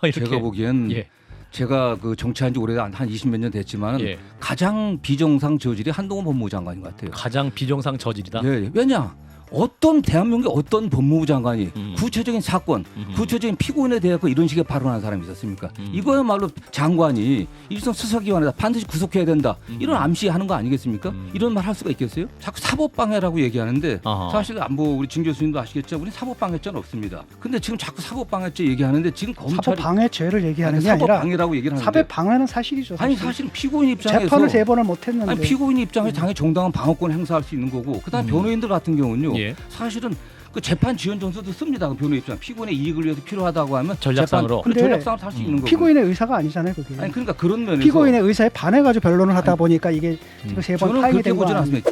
이렇게. 제가 보기엔 예. 제가 그 정치한 지 오래한 20몇 년 됐지만 예. 가장 비정상 저질이 한동훈 법무부 장관인 것 같아요. 가장 비정상 저질이다. 예. 왜냐? 어떤 대한민국의 어떤 법무부 장관이 구체적인 사건, 구체적인 피고인에 대해서 이런 식의 발언한 사람이 있었습니까? 이거야말로 장관이 일선 수사기관에다 반드시 구속해야 된다. 이런 암시하는 거 아니겠습니까? 이런 말 할 수가 있겠어요? 자꾸 사법방해라고 얘기하는데 아하. 사실 뭐 우리 진 교수님도 아시겠죠? 우리 사법방해죄는 없습니다. 근데 지금 자꾸 사법방해죄 얘기하는데 지금 검찰이 사법방해죄를 얘기하는 게 아니라 사법방해라고 얘기를 하는데 사법방해는 사실이죠. 아니 사실. 사실은 피고인 입장에서 재판을 3번을 못 했는데 아니 피고인 입장에서 당연히 정당한 방어권을 행사할 수 있는 거고 그다음 변호인들 같은 경우는요. 예. 사실은 그 재판 지연 전서도 씁니다. 그 변호 입장 피고인의 이익을 위해서 필요하다고 하면 전략상으로. 재판, 전략상으로 할 수 있는 거고. 피고인의 의사가 아니잖아요, 그게. 아니 그러니까 그런 면에서 피고인의 의사에 반해가지고 변론을 하다 보니까 이게 지금 3번 저는 파행이 그렇게 된 거 보진 아니에요. 않습니다.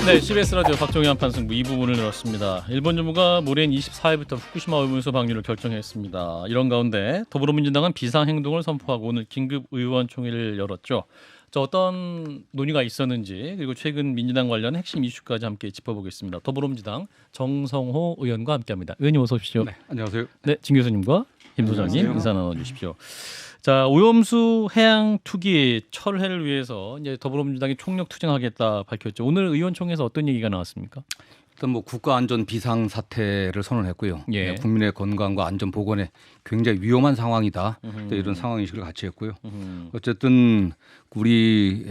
네, CBS 라디오 박종희 한판 승부 2부분을 열었습니다. 일본 정부가 모레인 24일부터 후쿠시마 오염수 방류를 결정했습니다. 이런 가운데 더불어민주당은 비상행동을 선포하고 오늘 긴급 의원총회를 열었죠. 자, 어떤 논의가 있었는지 그리고 최근 민주당 관련 핵심 이슈까지 함께 짚어보겠습니다. 더불어민주당 정성호 의원과 함께합니다. 의원님 어서 오십시오. 네, 안녕하세요. 네, 진 교수님과 김 소장님 안녕하세요. 인사 나눠주십시오. 자, 오염수 해양 투기 철회를 위해서 이제 더불어민주당이 총력 투쟁하겠다 밝혔죠. 오늘 의원총회에서 어떤 얘기가 나왔습니까? 일단 뭐 국가안전 비상 사태를 선언했고요. 예. 네, 국민의 건강과 안전 보건에 굉장히 위험한 상황이다. 또 이런 상황 인식을 같이 했고요. 어쨌든 우리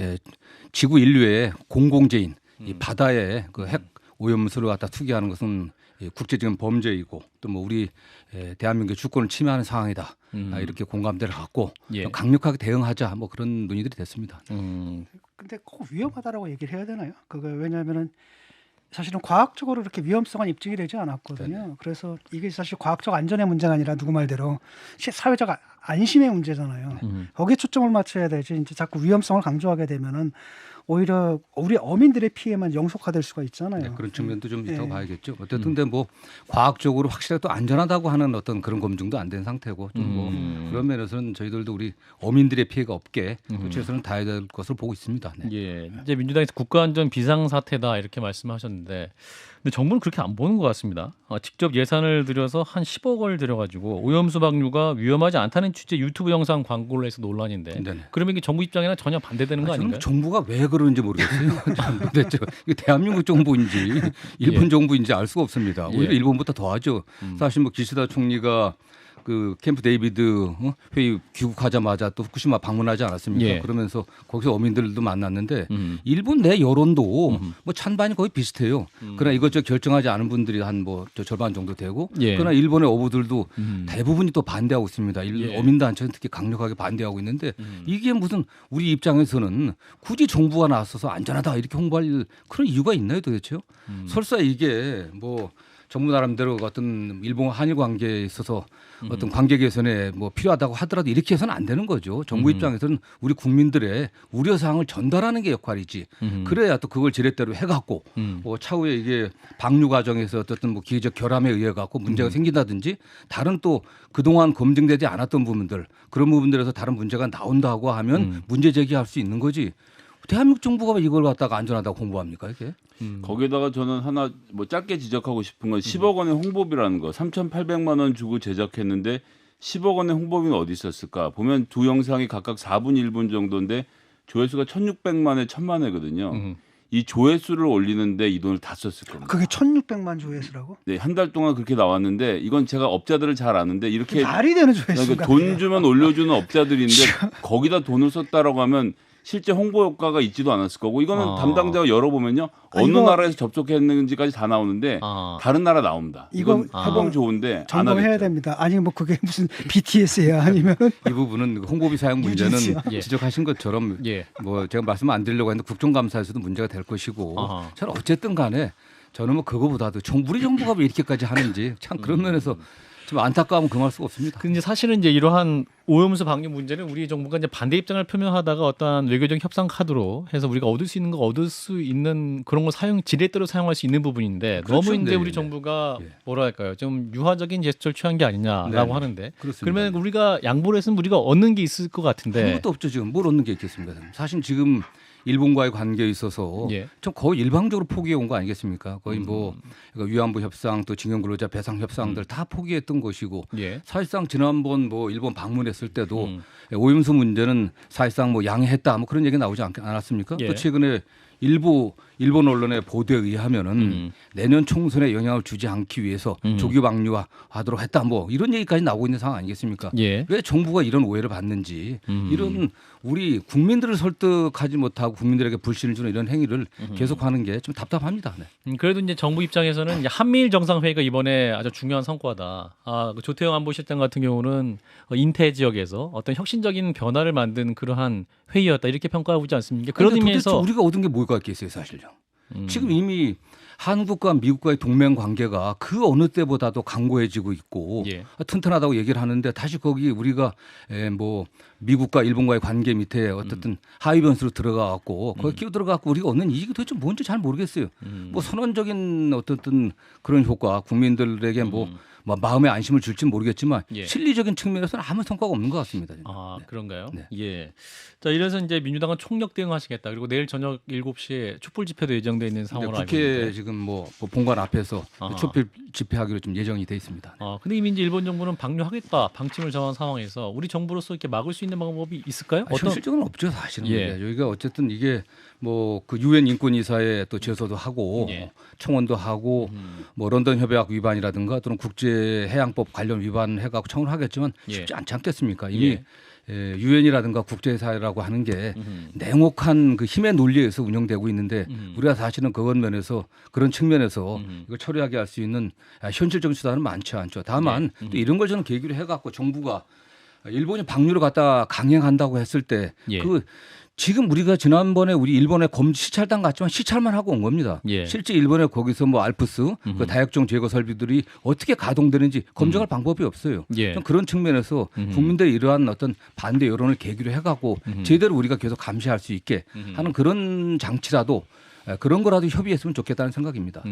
지구 인류의 공공재인 이 바다에 그 핵 오염수를 갖다 투기하는 것은 국제적인 범죄이고 또 뭐 우리 대한민국의 주권을 침해하는 상황이다. 이렇게 공감대를 갖고 예. 강력하게 대응하자 뭐 그런 논의들이 됐습니다. 근데 꼭 위험하다라고 얘기를 해야 되나요? 그거 왜냐하면은 사실은 과학적으로 이렇게 위험성은 입증이 되지 않았거든요. 네네. 그래서 이게 사실 과학적 안전의 문제가 아니라 누구 말대로 사회적 안심의 문제잖아요. 거기에 초점을 맞춰야 되지. 이제 자꾸 위험성을 강조하게 되면은 오히려 우리 어민들의 피해만 영속화될 수가 있잖아요. 네, 그런 측면도 좀 있다고 예. 봐야겠죠. 어쨌든 근데 뭐 과학적으로 확실하게 또 안전하다고 하는 어떤 그런 검증도 안 된 상태고 좀 뭐 그런 면에서는 저희들도 우리 어민들의 피해가 없게 또 최선을 다해야 될 것으로 보고 있습니다. 네. 예, 이제 민주당에서 국가안전 비상사태다 이렇게 말씀하셨는데, 근데 정부는 그렇게 안 보는 것 같습니다. 직접 예산을 들여서 한 10억을 들여가지고 오염수 방류가 위험하지 않다는 취지의 유튜브 영상 광고를 해서 논란인데, 네네. 그러면 이게 정부 입장이랑 전혀 반대되는 거 저는 아닌가요? 정부가 왜 그러는지 모르겠어요. 도대체 이게 대한민국 정부인지 일본 정부인지 알 수가 없습니다. 오히려 예. 일본보다 더하죠. 사실 뭐 기시다 총리가 그 캠프 데이비드 회의 귀국하자마자 또 후쿠시마 방문하지 않았습니까? 예. 그러면서 거기서 어민들도 만났는데 일본 내 여론도 뭐 찬반이 거의 비슷해요. 그러나 이것저것 결정하지 않은 분들이 한 뭐 절반 정도 되고 예. 그러나 일본의 어부들도 대부분이 또 반대하고 있습니다. 예. 어민단체는 특히 강력하게 반대하고 있는데 이게 무슨 우리 입장에서는 굳이 정부가 나서서 안전하다 이렇게 홍보할 그런 이유가 있나요 도대체요? 설사 이게 뭐 정부 나름대로 어떤 일본 한일 관계에 있어서 어떤 관계 개선에 뭐 필요하다고 하더라도 이렇게 해서는 안 되는 거죠. 정부 입장에서는 우리 국민들의 우려 사항을 전달하는 게 역할이지. 그래야 또 그걸 지렛대로 해갖고 차후에 이게 방류 과정에서 어떤 뭐 기회적 결함에 의해 갖고 문제가 생긴다든지 다른 또 그동안 검증되지 않았던 부분들 그런 부분들에서 다른 문제가 나온다고 하면 문제 제기할 수 있는 거지. 대한민국 정부가 왜 이걸 갖다가 안전하다고 홍보합니까 이게? 거기에다가 저는 하나 뭐 짧게 지적하고 싶은 건 10억 원의 홍보비라는 거. 3,800만 원 주고 제작했는데 10억 원의 홍보비는 어디 있었을까? 보면 두 영상이 각각 4분 1분 정도인데 조회수가 1,600만에 1,000만 회거든요. 이 조회수를 올리는데 이 돈을 다 썼을 겁니다. 그게 1,600만 조회수라고? 네, 한 달 동안 그렇게 나왔는데 이건 제가 업자들을 잘 아는데 이렇게 말이 되는 조회수가 그러니까 돈 주면 올려주는 업자들인데 거기다 돈을 썼다라고 하면 실제 홍보 효과가 있지도 않았을 거고 이거는 담당자가 열어보면요 어느 이거 나라에서 접촉했는지까지 다 나오는데 다른 나라 나옵니다. 이건 해보면 좋은데 안 점검해야 하겠죠. 됩니다. 아니 뭐 그게 무슨 BTS야 아니면 이 부분은 홍보비 사용 문제는 뉴진스야. 지적하신 것처럼 예. 뭐 제가 말씀 안 드리려고 했는데 국정감사에서도 문제가 될 것이고 아하. 저는 어쨌든 간에 저는 뭐 그거보다도 우리 정부가 왜 이렇게까지 하는지 참 그런 면에서 좀 안타까움은 금할 수가 없습니다. 근데 사실은 이제 이러한 오염수 방류 문제는 우리 정부가 이제 반대 입장을 표명하다가 어떠한 외교적 협상 카드로 해서 우리가 얻을 수 있는 거 얻을 수 있는 그런 걸 지렛대로 사용할 수 있는 부분인데 그렇죠. 너무 이제 네, 우리 네. 정부가 예. 뭐랄까요 좀 유화적인 제스처를 취한 게 아니냐라고 네, 네. 하는데 그렇습니다. 그러면 우리가 양보를 했으면 우리가 얻는 게 있을 것 같은데 아무것도 없죠 지금 뭘 얻는 게 있겠습니까? 사실 지금 일본과의 관계에 있어서 예. 좀 거의 일방적으로 포기해 온 거 아니겠습니까? 거의 뭐 그러니까 위안부 협상 또 징용근로자 배상 협상들 다 포기했던 것이고 예. 사실상 지난번 뭐 일본 방문했을 때도 오염수 문제는 사실상 뭐 양해했다 뭐 그런 얘기 나오지 않았습니까? 예. 또 최근에 일본 언론의 보도에 의하면은 내년 총선에 영향을 주지 않기 위해서 조기 방류하도록 했다 뭐 이런 얘기까지 나오고 있는 상황 아니겠습니까? 예. 왜 정부가 이런 오해를 받는지 이런 우리 국민들을 설득하지 못하고 국민들에게 불신을 주는 이런 행위를 계속하는 게 좀 답답합니다. 네. 그래도 이제 정부 입장에서는 이제 한미일 정상회의가 이번에 아주 중요한 성과다. 그 조태영 안보실장 같은 경우는 인태 지역에서 어떤 혁신적인 변화를 만든 그러한 회의였다 이렇게 평가하고 있지 않습니까? 그런 그러니까 의미에서 도대체 우리가 얻은 게 뭐가 있겠어요, 사실요. 지금 이미 한국과 미국과의 동맹 관계가 그 어느 때보다도 강고해지고 있고 예. 튼튼하다고 얘기를 하는데 다시 거기 우리가 뭐 미국과 일본과의 관계 밑에 어쨌든 하위 변수로 들어가 갖고 거기 끼어 들어가 갖고 우리가 얻는 이익이 도대체 뭔지 잘 모르겠어요. 뭐 선언적인 어떤 그런 효과 국민들에게 뭐 마음의 안심을 줄지는 모르겠지만 예. 실리적인 측면에서는 아무 성과가 없는 것 같습니다. 네. 그런가요? 네. 예. 자, 이래서 이제 민주당은 총력 대응하시겠다. 그리고 내일 저녁 7시에 촛불 집회도 예정돼 있는 상황으로 알고 국회 있는데. 지금 뭐 본관 앞에서 아하. 촛불 집회하기로 좀 예정이 돼 있습니다. 근데 이미 이제 일본 정부는 방류하겠다 방침을 정한 상황에서 우리 정부로서 이렇게 막을 수 있는 방법이 있을까요? 현실적으로 없죠, 사실은. 예. 여기가 어쨌든 이게 뭐 그 유엔 인권이사에 또 제소도 하고 예. 청원도 하고 뭐 런던 협약 위반이라든가 또는 국제 해양법 관련 위반해가고 청원을 하겠지만 예. 쉽지 않지 않겠습니까? 이미 유엔이라든가 국제사회라고 하는 게 냉혹한 그 힘의 논리에서 운영되고 있는데 우리가 사실은 그런 면에서 그런 측면에서 이걸 처리하게 할 수 있는 현실적인 수단은 많지 않죠. 다만 또 이런 걸 저는 계기로 해갖고 정부가 일본이 방류를 갖다 강행한다고 했을 때 예. 지금 우리가 지난번에 우리 일본에 시찰단 갔지만 시찰만 하고 온 겁니다. 예. 실제 일본에 거기서 뭐 알프스 그 다육종 제거 설비들이 어떻게 가동되는지 검증할 방법이 없어요. 예. 좀 그런 측면에서 국민들의 이러한 어떤 반대 여론을 계기로 해갖고 제대로 우리가 계속 감시할 수 있게 하는 그런 장치라도 그런 거라도 협의했으면 좋겠다는 생각입니다.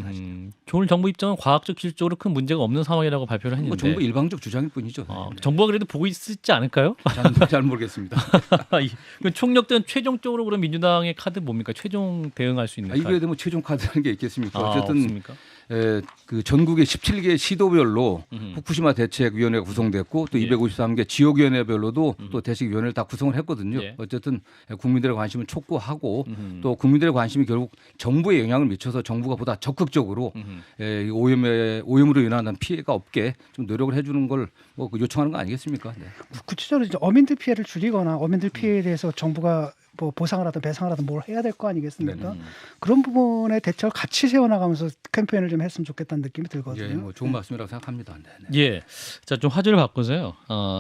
오늘 정부 입장은 과학적 기술적으로 큰 문제가 없는 상황이라고 발표를 했는데 뭐 정부 일방적 주장일 뿐이죠. 정부가 그래도 보고 있지 않을까요? 잘 모르겠습니다. 총력 대응 최종적으로 그럼 민주당의 카드 뭡니까? 최종 대응할 수 있는 카드. 이거에 대한 최종 카드라는 게 있겠습니까? 어쨌든 없습니까? 그 전국의 17개 시도별로 후쿠시마 대책위원회가 구성됐고 또 253개 지역위원회별로도 또 대책위원회를 다 구성을 했거든요. 예. 어쨌든 국민들의 관심을 촉구하고 또 국민들의 관심이 결국 정부에 영향을 미쳐서 정부가 보다 적극적으로 오염으로 인한 피해가 없게 좀 노력을 해주는 걸 뭐 요청하는 거 아니겠습니까? 네. 구체적으로 이제 어민들 피해를 줄이거나 어민들 피해에 대해서 정부가 뭐 보상을 하든 배상을 하든 뭘 해야 될 거 아니겠습니까? 그런 부분에 대책을 같이 세워나가면서 캠페인을 좀 했으면 좋겠다는 느낌이 들거든요. 예, 뭐 좋은 말씀이라고 생각합니다. 네. 예. 자, 좀 화제를 바꾸세요.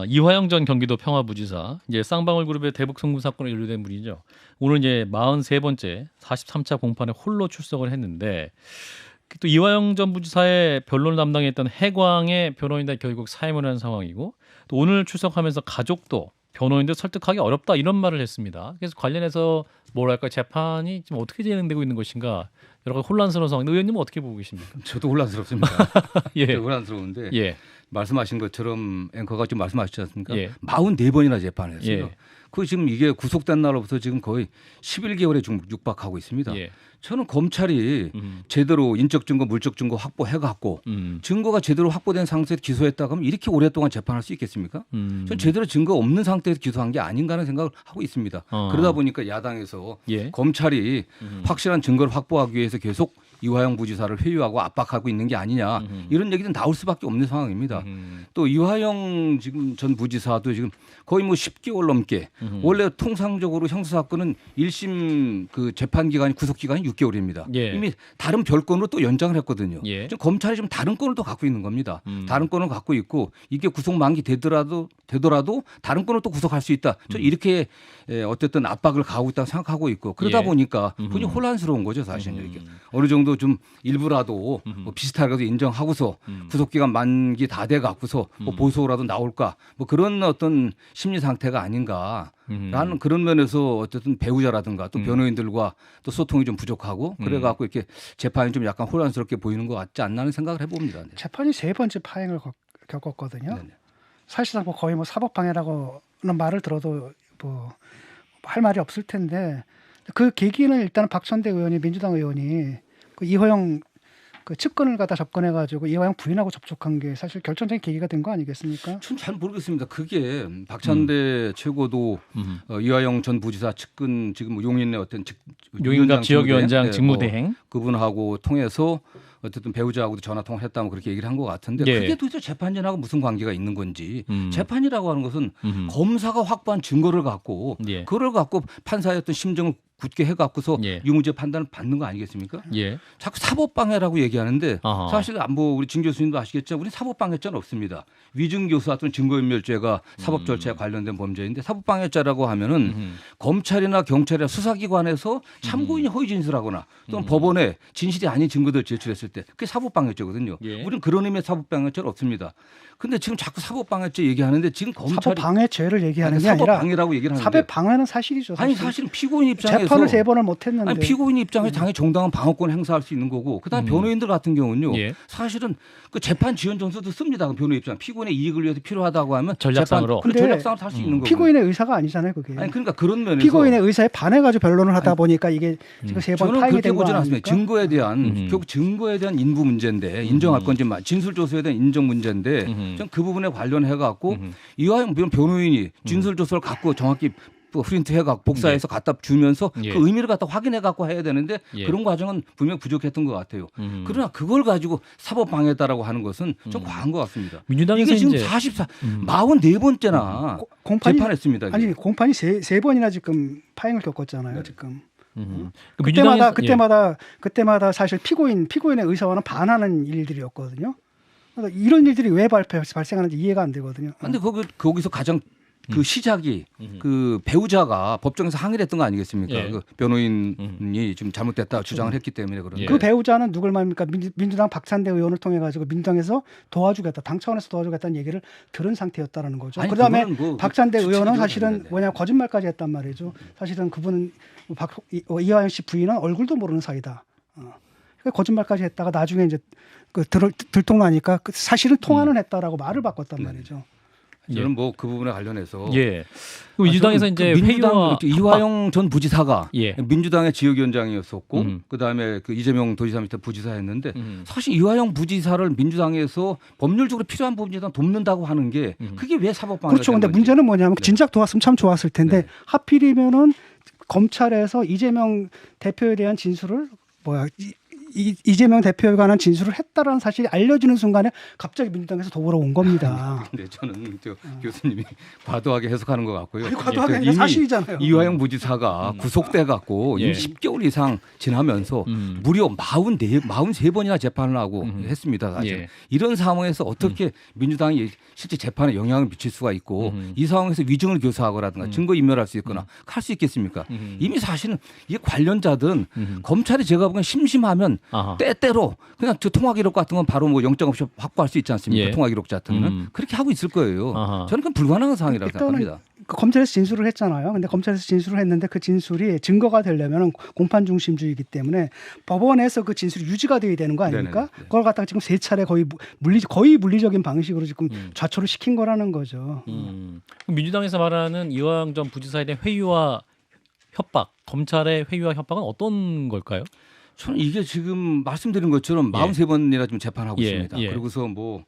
이화영 전 경기도 평화부지사, 이제 쌍방울 그룹의 대북 송금 사건에 연루된 분이죠. 오늘 이제 43번째 43차 공판에 홀로 출석을 했는데 또 이화영 전 부지사의 변론을 담당했던 해광의 변호인단 결국 사임을 한 상황이고 또 오늘 출석하면서 가족도 변호인들 설득하기 어렵다 이런 말을 했습니다. 그래서 관련해서 뭐랄까 재판이 지금 어떻게 진행되고 있는 것인가 여러 가지 혼란스러운 상황. 의원님은 어떻게 보고 계십니까? 저도 혼란스럽습니다. 예. 혼란스러운데 예. 말씀하신 것처럼 앵커가 좀 말씀하셨지 않습니까? 예. 44번이나 재판을 했어요. 예. 그 지금 이게 구속된 날로부터 지금 거의 11개월에 좀 육박하고 있습니다. 예. 저는 검찰이 제대로 인적 증거, 물적 증거 확보해 갖고 증거가 제대로 확보된 상태에서 기소했다 그러면 이렇게 오랫동안 재판할 수 있겠습니까? 저는 제대로 증거 없는 상태에서 기소한 게 아닌가 하는 생각을 하고 있습니다. 그러다 보니까 야당에서 예. 검찰이 확실한 증거를 확보하기 위해서 계속 이화영 부지사를 회유하고 압박하고 있는 게 아니냐 이런 얘기는 나올 수밖에 없는 상황입니다. 또 이화영 지금 전 부지사도 지금 거의 뭐 10개월 넘게 원래 통상적으로 형사 사건은 1심 그 재판 기간이 구속 기간이 6개월입니다. 예. 이미 다른 별건으로 또 연장을 했거든요. 예. 지금 검찰이 지금 다른 건을 또 갖고 있는 겁니다. 다른 건을 갖고 있고 이게 구속 만기 되더라도 다른 건을 또 구속할 수 있다. 저 이렇게 어쨌든 압박을 가하고 있다고 생각하고 있고 그러다 예. 보니까 분이 혼란스러운 거죠 사실은 이렇게 어느 정도 좀 일부라도 뭐 비슷하게도 인정하고서 구속기간 만기 다 돼 갖고서 뭐 보소라도 나올까 뭐 그런 어떤 심리 상태가 아닌가라는 그런 면에서 어쨌든 배우자라든가 또 변호인들과 또 소통이 좀 부족하고 그래 갖고 이렇게 재판이 좀 약간 혼란스럽게 보이는 것 같지 않나 하는 생각을 해봅니다. 네. 재판이 3번째 파행을 겪었거든요. 네네. 사실상 뭐 거의 뭐 사법방해라고는 말을 들어도 뭐 할 말이 없을 텐데 그 계기는 일단 박찬대 의원이 민주당 의원이 그 이화영 그 측근을 갖다 접근해가지고 이화영 부인하고 접촉한 게 사실 결정적인 계기가 된 거 아니겠습니까? 전 잘 모르겠습니다. 그게 박찬대 최고도 이화영 전 부지사 측근 지금 뭐 용인의 어떤 용인갑 지역위원장 네, 직무대행 뭐 그분하고 통해서 어쨌든 배우자하고도 전화 통화를 했다면 그렇게 얘기를 한 것 같은데 예. 그게 도대체 재판진하고 무슨 관계가 있는 건지 재판이라고 하는 것은 음. 검사가 확보한 증거를 갖고 예. 그걸 갖고 판사의 어떤 심정을 굳게 해갖고서 예. 유무죄 판단을 받는 거 아니겠습니까? 예. 자꾸 사법방해라고 얘기하는데 아하. 사실 뭐 우리 진 교수님도 아시겠지만 우리 사법방해죄는 없습니다. 위증교사 또는 증거인멸죄가 사법 절차에 관련된 범죄인데 사법방해죄라고 하면은 검찰이나 경찰이나 수사기관에서 참고인이 허위 진술하거나 또는 법원에 진실이 아닌 증거들을 제출했을 때 그게 사법방해죄거든요. 예. 우리는 그런 의미의 사법방해죄는 없습니다. 근데 지금 자꾸 사법방해죄 얘기하는데 지금 검찰이 사법방해죄를 얘기하는 게 아니라 사법방해라고 얘기를 하는데 사법방해는 사실이죠. 아니 사실. 사실은 피고인 입장에서 재판을 3번을 못 했는데 아니 피고인 입장에서 당연히 정당한 방어권을 행사할 수 있는 거고 그다음 변호인들 같은 경우는요. 예. 사실은 그 재판 지연 전서도 씁니다. 그 변호인 입장 피고인의 이익을 위해서 필요하다고 하면 전략상으로. 재판, 근데 전략상으로 할 수 있는 거고. 피고인의 의사가 아니잖아요, 그게. 아니 그러니까 그런 면에서 피고인의 의사에 반해가지고 변론을 하다 보니까 이게 지금 3번 저는 파행이 그렇게 된 거 보지는 않습니다. 아닙니까? 증거에 대한 결국 증거에 대한 인부 문제인데 인정할 건지 진술 조서에 대한 인정 문제인데 저는 그 부분에 관련해 갖고 이화영 변호인이 진술 조서를 갖고 정확히 프린트 해갖고 복사해서 갖다 주면서 예. 그 의미를 갖다 확인해갖고 해야 되는데 예. 그런 과정은 분명 부족했던 것 같아요. 그러나 그걸 가지고 사법방해다라고 하는 것은 좀 과한 것 같습니다. 민주당에서 이게 지금 이제 44번째나 공판이 재판했습니다. 이게. 아니 공판이 세 번이나 지금 파행을 겪었잖아요. 지금. 그 민주당에서 그때마다 사실 피고인의 의사와는 반하는 일들이었거든요. 그래서 이런 일들이 왜 발생하는지 이해가 안 되거든요. 근데 거기서 가장 그 시작이 그 배우자가 법정에서 항의를 했던 거 아니겠습니까? 예. 그 변호인이 좀 잘못됐다 주장을 했기 때문에 그런데 예. 그 배우자는 누굴 말입니까? 민주당 박찬대 의원을 통해 가지고 민주당에서 도와주겠다, 당 차원에서 도와주겠다는 얘기를 들은 상태였다는 거죠. 아니, 그다음에 그거는 뭐 박찬대 의원은 수치적인 사실은 건데. 뭐냐 거짓말까지 했단 말이죠. 사실은 그분은 이화영 씨 부인은 얼굴도 모르는 사이다. 그러니까 거짓말까지 했다가 나중에 이제 그 들통나니까 사실은 통화는 했다라고 말을 바꿨단 말이죠. 저는 뭐 그 부분에 관련해서 예. 그 민주당에서 이제 회의와 이화영 전 부지사가 예. 민주당의 지역위원장이었었고 그다음에 그 이재명 도지사 밑에 부지사였는데 사실 이화영 부지사를 민주당에서 법률적으로 필요한 부분에다 돕는다고 하는 게 그게 왜 사법방해가 그렇죠. 근데 되는 건지. 문제는 뭐냐면 진작 도왔으면 참 좋았을 텐데 하필이면은 검찰에서 이재명 대표에 대한 진술을 이재명 대표에 관한 진술을 했다라는 사실이 알려지는 순간에 갑자기 민주당에서 도우러 온 겁니다. 네, 저는 교수님이 과도하게 해석하는 것 같고요. 아니, 과도하게 아니라 이미 사실이잖아요. 이화영 부지사가 구속돼 갖고 예. 이미 10개월 이상 지나면서 무려 43번이나 재판을 하고 했습니다. 사실. 예. 이런 상황에서 어떻게 민주당이 실제 재판에 영향을 미칠 수가 있고 이 상황에서 위증을 교사하거나 증거 인멸할 수 있거나 할 수 있겠습니까? 이미 사실은 이게 관련자든 검찰이 제가 보기엔 심심하면 아하. 때때로 그냥 저 통화 기록 같은 건 바로 뭐 영장 없이 확보할 수 있지 않습니까? 예. 통화 기록 같은 거는 그렇게 하고 있을 거예요. 아하. 저는 그건 불가능한 상황이라고 생각합니다. 그 검찰에서 진술을 했잖아요. 근데 검찰에서 진술을 했는데 그 진술이 증거가 되려면 공판 중심주의이기 때문에 법원에서 그 진술이 유지가 돼야 되는 거 아닙니까? 네네. 네. 그걸 갖다가 지금 3차례 거의 물리적인 방식으로 지금 좌초를 시킨 거라는 거죠. 그럼 민주당에서 말하는 이화영 전 부지사에 대한 회유와 협박, 검찰의 회유와 협박은 어떤 걸까요? 저는 이게 지금 말씀드린 것처럼 예. 43번이나 지금 재판하고 예, 있습니다. 예. 그러고서 뭐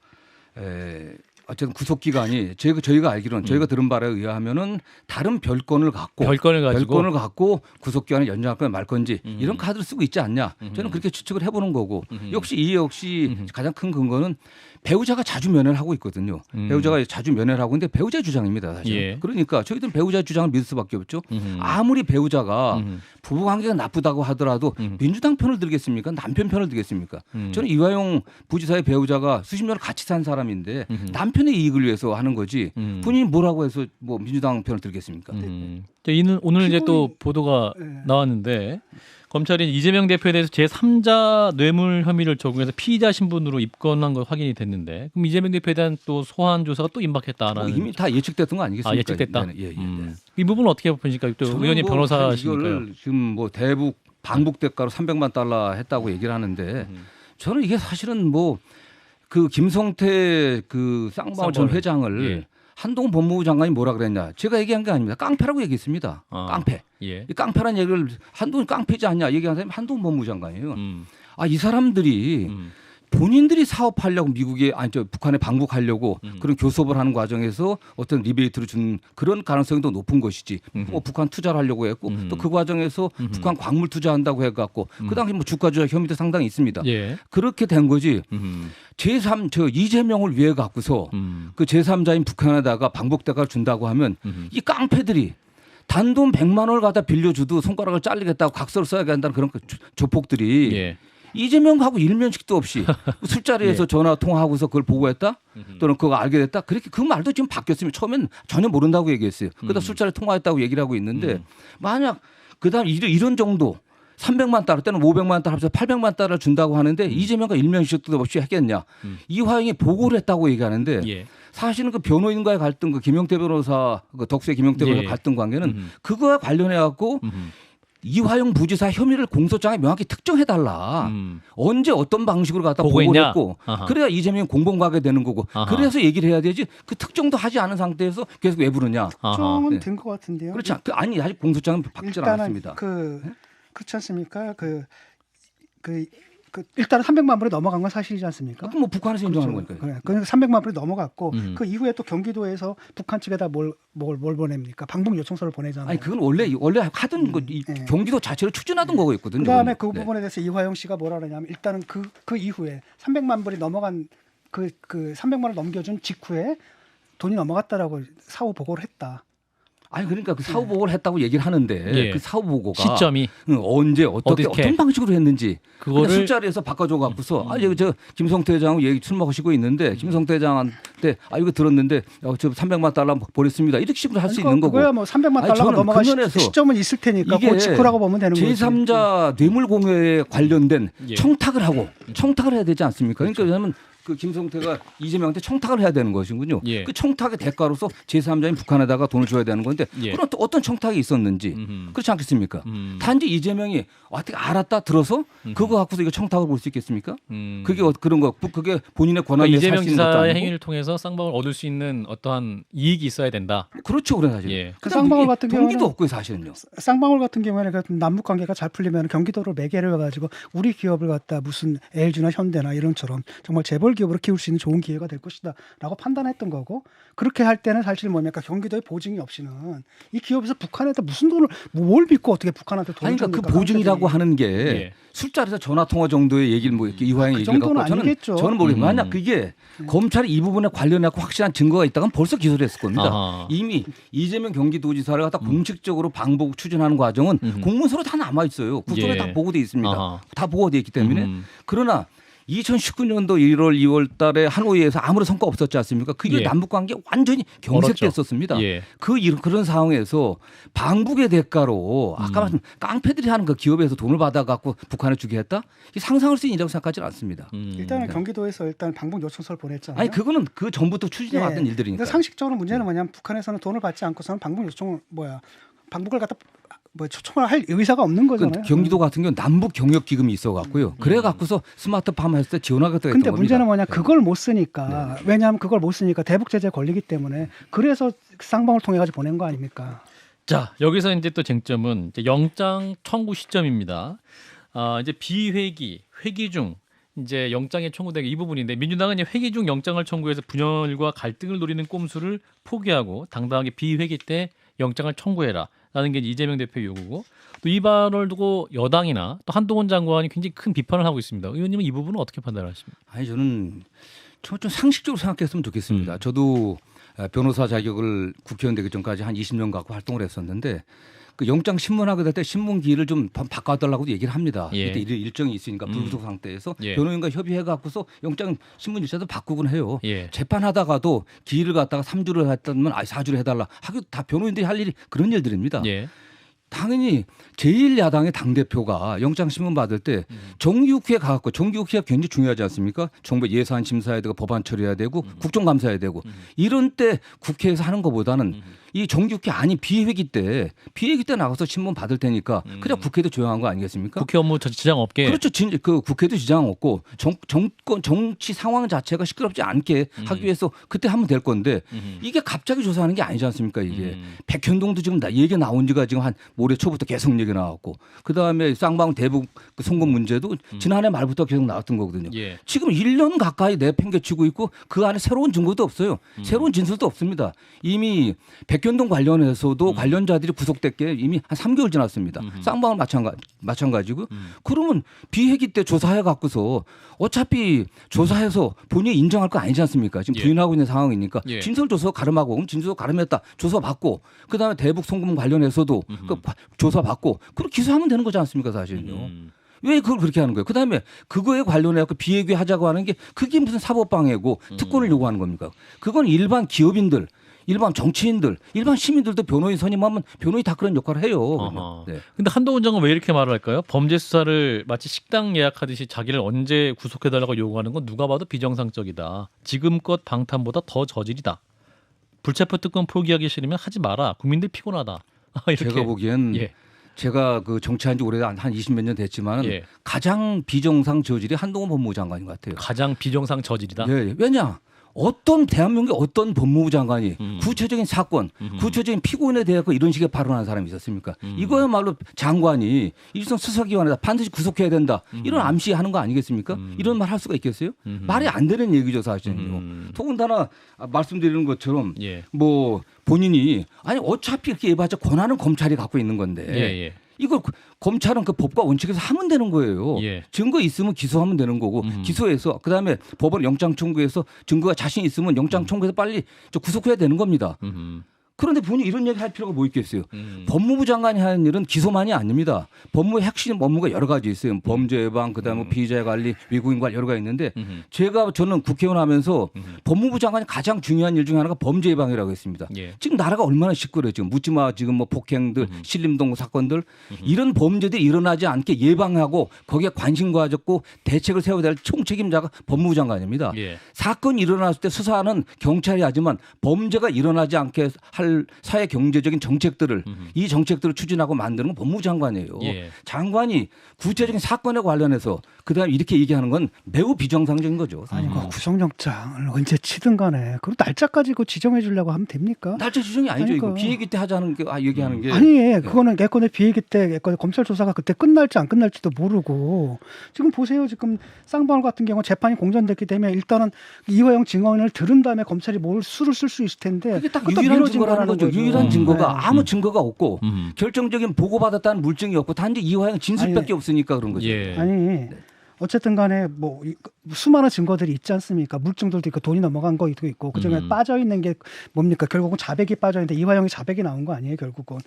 어쨌든 구속 기간이 저희가 알기로는 저희가 들은 바에 의하면은 다른 별건을 갖고 별건을 갖고 구속 기간을 연장할 거냐 말 건지 이런 카드를 쓰고 있지 않냐. 저는 그렇게 추측을 해보는 거고 역시 가장 큰 근거는 배우자가 자주 면회를 하고 있거든요. 배우자가 자주 면회를 하고 있는데 배우자의 주장입니다. 사실. 예. 그러니까 저희들은 배우자의 주장을 믿을 수밖에 없죠. 아무리 배우자가 부부관계가 나쁘다고 하더라도 민주당 편을 들겠습니까? 남편 편을 들겠습니까? 저는 이화영 부지사의 배우자가 수십 년을 같이 산 사람인데 남편의 이익을 위해서 하는 거지 본인이 뭐라고 해서 뭐 민주당 편을 들겠습니까? 오늘 이제 또 보도가 나왔는데 검찰이 이재명 대표에 대해서 제3자 뇌물 혐의를 적용해서 피의자 신분으로 입건한 거 확인이 됐는데 그럼 이재명 대표에 대한 또 소환 조사가 또 임박했다라는 이미 다 예측됐던 거 아니겠습니까? 예측됐다. 네, 예. 이 부분은 어떻게 보십니까? 또 의원님 변호사시니까요. 이걸 지금 뭐 대북 방북 대가로 300만 달러 했다고 얘기를 하는데 저는 이게 사실은 뭐 그 김성태 그 쌍방울 전 회장을 예. 한동훈 법무부 장관이 뭐라 그랬냐? 제가 얘기한 게 아닙니다. 깡패라고 얘기했습니다. 깡패. 예. 이 깡패란 얘기를 한동훈 깡패지 않냐 얘기한 사람이 한동훈 법무부 장관이에요. 이 사람들이 본인들이 사업하려고 미국에 북한에 방북하려고 그런 교섭을 하는 과정에서 어떤 리베이트를 준 그런 가능성이 더 높은 것이지. 뭐 북한 투자를 하려고 했고 또 그 과정에서 북한 광물 투자한다고 해갖고 그 당시 뭐 주가 조작 혐의도 상당히 있습니다. 예. 그렇게 된 거지. 이재명을 위해 갖고서 그 제3자인 북한에다가 방북대가를 준다고 하면 이 깡패들이 단돈 100만 원을 갖다 빌려줘도 손가락을 잘리겠다고 각서를 써야 한다는 그런 조폭들이 예. 이재명하고 일면식도 없이 술자리에서 예. 전화 통화하고서 그걸 보고했다 또는 그거 알게 됐다 그렇게 그 말도 지금 바뀌었으면 처음엔 전혀 모른다고 얘기했어요. 그러다 술자리 통화했다고 얘기를 하고 있는데 만약 그다음 이런 정도 300만 달러 때는 500만 달러 합쳐서 800만 달러를 준다고 하는데 이재명과 일면식도 없이 하겠냐. 이화영이 보고를 했다고 얘기하는데 예. 사실은 그 변호인과의 갈등, 그 김용태 변호사, 그 덕수의 김용태 변호사 예. 갈등 관계는 그거와 관련해 갖고 이화영 부지사 혐의를 공소장에 명확히 특정해달라. 언제 어떤 방식으로 갖다 보고를 했고 그래야 이재명이 공범 가게 되는 거고 아하. 그래서 얘기를 해야 되지 그 특정도 하지 않은 상태에서 계속 왜 부르냐. 특정은 네. 된 것 같은데요. 그렇지 아니 아직 공소장은 바뀌지 일단은 않았습니다. 그렇지 않습니까? 일단은 300만 불이 넘어간 건 사실이지 않습니까? 그럼 뭐 북한에서 인정하는 거니까요. 그래. 그러니까 300만 불이 넘어갔고 그 이후에 또 경기도에서 북한 측에다 뭘 보냅니까? 방북 요청서를 보내잖아요. 아니 그건 원래 하던 거 네. 경기도 자체를 추진하던 거였거든요. 그다음에 그 네. 부분에 대해서 이화영 씨가 뭐라 그러냐면 일단은 그 이후에 300만 불이 넘어간 그 300만을 넘겨준 직후에 돈이 넘어갔다라고 사후 보고를 했다. 아니 그러니까 그 사후 보고를 했다고 얘기를 하는데 예. 그 사후 보고가 시점이 언제 어떻게 어떻게? 어떤 방식으로 했는지 그거를 그냥 술자리에서 바꿔줘 갖고서 여기 저 김성태 회장 얘기 술 먹으시고 있는데 김성태 회장한테 이거 들었는데 저 300만 달러 보냈습니다 이렇게 식으로 할 수 있는 거고 그거야 뭐 300만 아니, 달러가 저는 넘어간 그 면에서 시점은 있을 테니까 그 직후라고 보면 되는 거지. 제3자 뇌물 공여에 관련된 예. 청탁을 하고 청탁을 해야 되지 않습니까? 그러니까 왜냐하면 그 김성태가 이재명한테 청탁을 해야 되는 것이군요. 예. 그 청탁의 대가로서 제3자인 북한에다가 돈을 줘야 되는 건데 예. 그럼 또 어떤 청탁이 있었는지 그렇지 않겠습니까? 단지 이재명이 어떻게 알았다 들어서 그거 갖고서 이거 청탁을 볼 수 있겠습니까? 그게 그런 거 그게 본인의 권한에 그러니까 이재명 살 수 있는 것도 지사의 아니고 행위를 통해서 쌍방을 얻을 수 있는 어떠한 이익이 있어야 된다. 그렇죠, 그래 사실. 예. 그 쌍방울 같은 동기도 경우는 없고요, 사실은요. 쌍방울 같은 경우에는 그 남북 관계가 잘 풀리면 경기도를 매개를 해가지고 우리 기업을 갖다 무슨 LG나 현대나 이런처럼 정말 재벌 기업으로 키울 수 있는 좋은 기회가 될 것이다라고 판단했던 거고 그렇게 할 때는 사실 뭡니까 경기도의 보증이 없이는 이 기업에서 북한에다 무슨 돈을 뭘 믿고 어떻게 북한한테 돈을 아니 줍니까? 그러니까 그 보증이라고 하는 게 예. 술자리에서 전화 통화 정도의 얘기를 뭐 이렇게 이화영 그 얘기를 정도는 갖고 아니겠죠. 저는 모르겠어요. 만약 그게 검찰이 이 부분에 관련해서 확실한 증거가 있다면 벌써 기소를 했을 겁니다. 아하. 이미 이재명 경기도지사를 갖다 공식적으로 방북 추진하는 과정은 공문서로 다 남아 있어요. 구조에 예. 다 보고돼 있습니다. 아하. 다 보고돼 있기 때문에 그러나 2019년도 1월 2월 달에 하노이에서 아무런 성과 없었지 않습니까? 그게 예. 남북 관계 완전히 경색됐었습니다. 예. 그런 상황에서 방북의 대가로 아까 말씀 깡패들이 하는 그 기업에서 돈을 받아 갖고 북한에 주게 했다? 이게 상상할 수 있는 일이라고 생각하지는 않습니다. 일단은 경기도에서 일단 방북 요청서를 보냈잖아요. 아니 그거는 그 전부터 추진해 왔던 일들이니까. 근데 상식적으로 문제는 뭐냐면 북한에서는 돈을 받지 않고서는 방북 요청을 방북을 갖다 초청을 할 의사가 없는 거잖아요. 경기도 같은 경우는 남북 경역 기금이 있어 갖고요. 그래 갖고서 스마트팜 했을 때 지원하겠다 했던 근데 겁니다. 문제는 뭐냐 그걸 못 쓰니까 왜냐하면 그걸 못 쓰니까 대북 제재 걸리기 때문에 그래서 쌍방울 통해 가지고 보낸 거 아닙니까? 자 여기서 이제 또 쟁점은 이제 영장 청구 시점입니다. 이제 회기 중 이제 영장에 청구되기 이 부분인데 민주당은 이제 회기 중 영장을 청구해서 분열과 갈등을 노리는 꼼수를 포기하고 당당하게 비회기 때 영장을 청구해라라는 게 이재명 대표의 요구고 또 이 발언을 두고 여당이나 또 한동훈 장관이 굉장히 큰 비판을 하고 있습니다. 의원님은 이 부분은 어떻게 판단하십니까? 아니 저는 좀 상식적으로 생각했으면 좋겠습니다. 저도 변호사 자격을 국회의원 되기 전까지 한 20년 갖고 활동을 했었는데 그 영장 신문하게 될 때 신문기일을 좀 바꿔달라고 얘기를 합니다. 예. 이때 일정이 있으니까 불구속 상태에서 예. 변호인과 협의해 갖고서 영장 신문 일자도 바꾸곤 해요. 예. 재판하다가도 기일을 갖다가 3주를 했다면 4주를 해달라. 하긴 다 변호인들이 할 일이 그런 일들입니다. 예. 당연히 제1야당의 당대표가 영장 신문 받을 때 정기국회에 가갖고 정기국회가 굉장히 중요하지 않습니까? 정부 예산 심사해야 되고 법안 처리해야 되고 국정감사해야 되고 이런 때 국회에서 하는 것보다는 이 정기국회 아닌 비회기 때 나가서 신문 받을 테니까 그냥 국회도 조용한 거 아니겠습니까? 국회 업무 지장 없게. 그렇죠. 그 국회도 지장 없고 정권 정치 상황 자체가 시끄럽지 않게 하기 위해서 그때 하면 될 건데 이게 갑자기 조사하는 게 아니지 않습니까? 이게 백현동도 지금 얘기 나온 지가 지금 한 올해 초부터 계속 얘기 나왔고 그다음에 쌍방 대북 그 송금 문제도 지난해 말부터 계속 나왔던 거거든요. 예. 지금 1년 가까이 내팽개치고 있고 그 안에 새로운 증거도 없어요. 새로운 진술도 없습니다. 이미 백현동 관련해서도 관련자들이 구속된 게 이미 한 3개월 지났습니다. 쌍방울 마찬가지고 그러면 비회기 때 조사해 갖고서 어차피 조사해서 본인이 인정할 거 아니지 않습니까? 지금 예. 부인하고 부인하고 있는 상황이니까 예. 진술 조서 가름하고 진술 가름했다 조사 받고 그다음에 대북 송금 관련해서도 그 조사 받고 그리고 기소하면 되는 거지 않습니까 사실은요. 왜 그걸 그렇게 하는 거예요? 그다음에 그거에 관련해 서 비회기 하자고 하는 게 그게 무슨 사법방해고 특권을 요구하는 겁니까? 그건 일반 기업인들, 일반 정치인들, 일반 시민들도 변호인 선임하면 변호인이 다 그런 역할을 해요. 네. 근데 한동훈 장관 왜 이렇게 말을 할까요? 범죄 수사를 마치 식당 예약하듯이 자기를 언제 구속해달라고 요구하는 건 누가 봐도 비정상적이다. 지금껏 방탄보다 더 저질이다. 불체포 특권 포기하기 싫으면 하지 마라. 국민들 피곤하다. 이렇게. 제가 보기엔 예. 제가 그 정치한 지 오래한 20몇 년 됐지만 예. 가장 비정상 저질이 한동훈 법무부 장관인 것 같아요. 가장 비정상 저질이다. 네, 왜냐? 어떤 대한민국의 어떤 법무부 장관이 구체적인 사건, 구체적인 피고인에 대해서 이런 식의 발언하는 사람이 있었습니까? 이거야말로 장관이 일선 수사기관에다 반드시 구속해야 된다. 이런 암시하는 거 아니겠습니까? 이런 말 할 수가 있겠어요? 말이 안 되는 얘기죠 사실은요. 더군다나 말씀드리는 것처럼 예. 뭐 본인이 아니 어차피 이렇게 해봤자 권한은 검찰이 갖고 있는 건데 예. 이걸 검찰은 그 법과 원칙에서 하면 되는 거예요. 예. 증거 있으면 기소하면 되는 거고 기소해서 그다음에 법원 영장 청구해서 증거가 자신 있으면 영장 청구해서 빨리 구속해야 되는 겁니다. 그런데 본인이 이런 얘기 할 필요가 뭐 있겠어요. 법무부 장관이 하는 일은 기소만이 아닙니다. 법무의 핵심 업무가 여러 가지 있어요. 범죄 예방, 그다음에 피의자 관리, 외국인 관리 여러 가지 있는데 저는 국회의원 하면서 법무부 장관이 가장 중요한 일 중에 하나가 범죄 예방이라고 했습니다. 예. 지금 나라가 얼마나 시끄러워요. 지금 묻지마 지금 뭐 폭행들, 신림동 사건들 이런 범죄들이 일어나지 않게 예방하고 거기에 관심 가졌고 대책을 세워야 될 총책임자가 법무부 장관입니다. 예. 사건이 일어났을 때 수사는 경찰이 하지만 범죄가 일어나지 않게 할 사회 경제적인 정책들을 이 정책들을 추진하고 만드는 건 법무부 장관이에요. 예. 장관이 구체적인 사건에 관련해서 그다음에 이렇게 얘기하는 건 매우 비정상적인 거죠. 아니 그 구속영장을 언제 치든 간에 그리고 날짜까지 그 지정해 주려고 하면 됩니까? 날짜 지정이 아니죠. 이거 그러니까. 비회기 때 하자는 게 얘기하는 게 아니 그거는 예컨대 비회기 때 예컨대 검찰 조사가 그때 끝날지 안 끝날지도 모르고 지금 보세요. 지금 쌍방울 같은 경우 재판이 공전됐기 때문에 일단은 이화영 증언을 들은 다음에 검찰이 뭘 수를 쓸 수 있을 텐데 그게 딱 그것도 유일한 미뤄진 증거라는 거라는 거죠. 거죠. 유일한 증거가 네. 아무 증거가 없고 결정적인 보고받았다는 물증이 없고 단지 이화영 진술밖에 없으니까 그런 거죠. 예. 아니 어쨌든 간에 뭐 수많은 증거들이 있지 않습니까? 물증들도 있고 돈이 넘어간 거도 있고 그중에 빠져 있는 게 뭡니까? 결국은 자백이 빠져 있는데 이화영이 자백이 나온 거 아니에요, 결국은.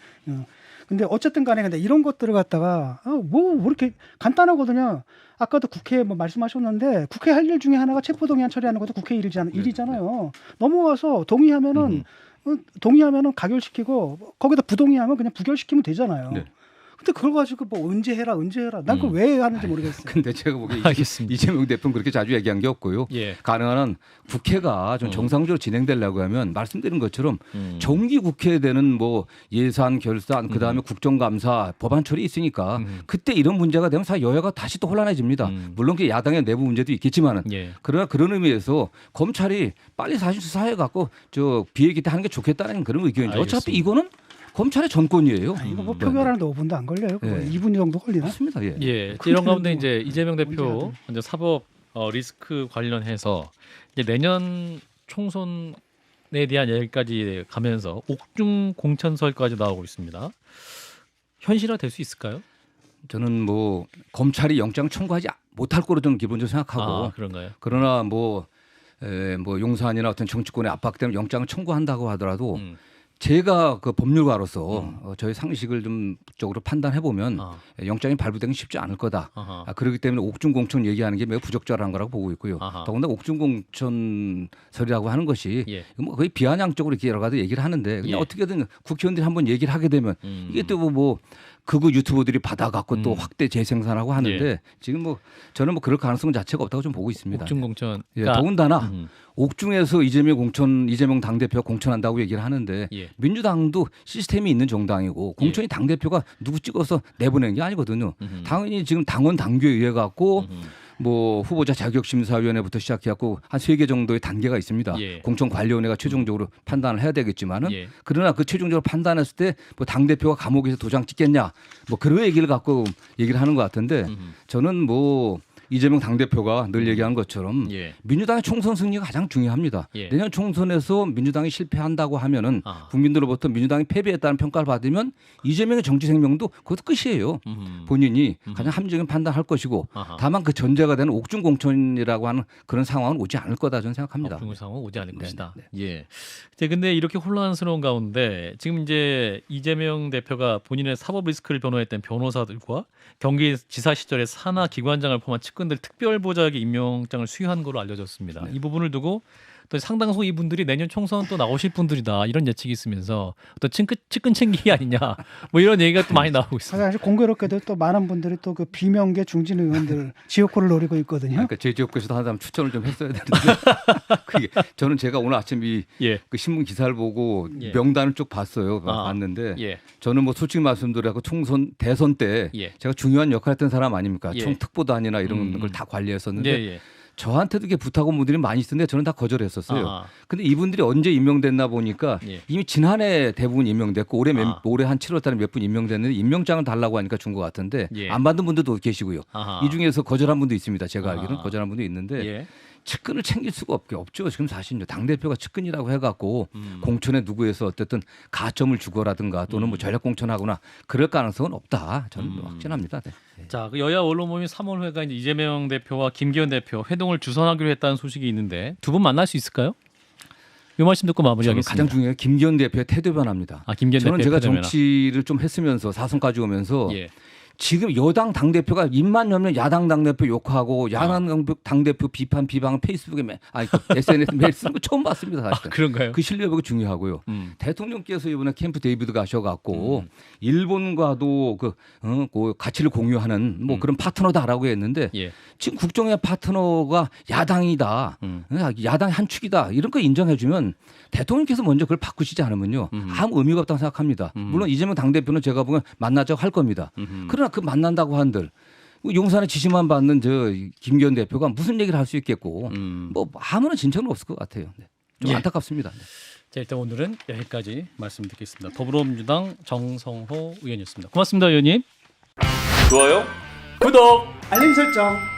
근데 어쨌든 간에 근데 이런 것들을 갖다가 뭐 이렇게 간단하거든요. 아까도 국회 뭐 말씀하셨는데 국회 할 일 중에 하나가 체포동의안 처리하는 것도 국회 일이잖아요. 넘어가서 동의하면은 가결시키고 거기다 부동의하면 그냥 부결시키면 되잖아요. 네. 근데 그걸 가지고 뭐 언제 해라. 난 그걸 왜 하는지 모르겠어요. 근데 제가 보기에 알겠습니다. 이재명 대표는 그렇게 자주 얘기한 게 없고요. 예. 가능한 한 국회가 좀 정상적으로 진행되려고 하면 말씀드린 것처럼 정기 국회에 되는 뭐 예산 결산 그다음에 국정감사 법안 처리 있으니까 그때 이런 문제가 되면 사실 여야가 다시 또 혼란해집니다. 물론 그 야당의 내부 문제도 있겠지만은 예. 그러나 그런 의미에서 검찰이 빨리 사실 수사해 갖고 비회기 때 하는 게 좋겠다는 그런 의견이죠. 알겠습니다. 어차피 이거는 검찰의 전권이에요. 이거 뭐 표결하는데 5분도 안 걸려요. 그거 네. 2분 정도 걸리나? 맞습니다. 예. 예. 그렇게 이런 가운데 뭐 이제 이재명 대표 문제가 먼저 사법 리스크 관련해서 이제 내년 총선에 대한 얘기까지 가면서 옥중 공천설까지 나오고 있습니다. 현실화 될 수 있을까요? 저는 뭐 검찰이 영장 청구하지 못할 거로 저는 기본적으로 생각하고 그런가요? 그러나 뭐 용산이나 어떤 정치권의 압박 때문에 영장을 청구한다고 하더라도 제가 그 법률가로서 저희 상식을 좀 쪽으로 판단해 보면 영장이 발부되기 쉽지 않을 거다. 그렇기 때문에 옥중 공천 얘기하는 게 매우 부적절한 거라고 보고 있고요. 더군다나 옥중 공천설이라고 하는 것이 예. 뭐 거의 비아냥적으로 이렇게 여러 가지 얘기를 하는데 그냥 예. 어떻게든 국회의원들이 한번 얘기를 하게 되면 이게 또 뭐 극우 유튜버들이 받아갖고 또 확대 재생산하고 하는데 예. 지금 뭐 저는 뭐 그럴 가능성 자체가 없다고 좀 보고 있습니다. 옥중 공천. 예, 그러니까, 더군다나 옥중에서 이재명 당대표 공천한다고 얘기를 하는데 예. 민주당도 시스템이 있는 정당이고 공천이 당대표가 누구 찍어서 내보내는 게 아니거든요. 당연히 지금 당원 당규에 의해 갖고 뭐 후보자 자격심사위원회부터 시작해갖고 한 3개 정도의 단계가 있습니다. 예. 공천관리위원회가 최종적으로 판단을 해야 되겠지만은 예. 그러나 그 최종적으로 판단했을 때 뭐 당대표가 감옥에서 도장 찍겠냐 뭐 그런 얘기를 갖고 얘기를 하는 것 같은데 저는 뭐 이재명 당대표가 늘 얘기하는 것처럼 예. 민주당의 총선 승리가 가장 중요합니다. 예. 내년 총선에서 민주당이 실패한다고 하면은 아. 국민들로부터 민주당이 패배했다는 평가를 받으면 이재명의 정치 생명도 그것도 끝이에요. 본인이 가장 합리적인 판단할 것이고 아하. 다만 그 전제가 되는 옥중 공천이라고 하는 그런 상황은 오지 않을 거다 저는 생각합니다. 중국 상황은 오지 않을 네, 것이다. 네. 예. 근데 이렇게 혼란스러운 가운데 지금 이제 이재명 대표가 본인의 사법 리스크를 변호했던 변호사들과 경기지사 시절에 산하 기관장을 포함한 측근들 특별보좌에게 임명장을 수여한 걸로 알려졌습니다. 네. 이 부분을 두고 또 상당수 이분들이 내년 총선 또 나오실 분들이다 이런 예측이 있으면서 또 측근 챙기기 아니냐 뭐 이런 얘기가 또 많이 나오고 있습니다. 사실 공교롭게도 또 많은 분들이 또 그 비명계 중진 의원들 지역구를 노리고 있거든요. 그러니까 제 지역구에서도 한 사람 추천을 좀 했어야 되는데 그게 저는 제가 오늘 아침 예. 그 신문 기사를 보고 예. 명단을 쭉 봤어요. 아. 봤는데 예. 저는 뭐 솔직히 말씀드리고 대선 때 예. 제가 중요한 역할했던 사람 아닙니까? 예. 총특보단이나 이런 걸 다 관리했었는데 예. 저한테도 이렇게 부탁 온 분들이 많이 있었는데 저는 다 거절했었어요. 아하. 근데 이분들이 언제 임명됐나 보니까 예. 이미 지난해 대부분 임명됐고 올해 아. 올해 한 7월달에 몇 분 임명됐는데 임명장을 달라고 하니까 준 것 같은데 예. 안 받은 분들도 계시고요. 아하. 이 중에서 거절한 분도 있습니다. 제가 알기로는 아하. 거절한 분도 있는데 예. 측근을 챙길 수가 없죠. 지금 사실 당 대표가 측근이라고 해갖고 음. 공천에 누구에서 어쨌든 가점을 주거라든가 또는 뭐 전략 공천하거나 그럴 가능성은 없다. 저는 확신합니다. 네. 자, 그 여야 언론 모임 3월회가 이제 이재명 대표와 김기현 대표 회동을 주선하기로 했다는 소식이 있는데 두 분 만날 수 있을까요? 이 말씀 듣고 저는 마무리하겠습니다. 가장 중요한 게 김기현 대표의 태도 변화입니다. 아, 김기현 저는 대표 제가 태도 변화. 정치를 좀 했으면서 사선까지 오면서 예. 지금 여당 당대표가 입만 열면 야당 당대표 욕하고 야당 당대표 비방을 페이스북에 SNS 매일 쓰는 거 처음 봤습니다. 사실. 그런가요? 그 신뢰력이 중요하고요. 대통령께서 이번에 캠프 데이비드 가셔갖고 일본과도 그 가치를 공유하는 뭐 그런 파트너다라고 했는데 예. 지금 국정의 파트너가 야당이다, 야당의 한 축이다 이런 거 인정해주면 대통령께서 먼저 그걸 바꾸시지 않으면요 아무 의미가 없다고 생각합니다. 물론 이재명 당대표는 제가 보면 만나자고 할 겁니다. 그러나 그 만난다고 한들 용산의 지시만 받는 저 김기현 대표가 무슨 얘기를 할 수 있겠고 뭐 아무런 진척은 없을 것 같아요. 네. 좀 예. 안타깝습니다. 네. 자, 일단 오늘은 여기까지 말씀 듣겠습니다. 더불어민주당 정성호 의원이었습니다. 고맙습니다, 의원님. 좋아요? 구독. 알림 설정.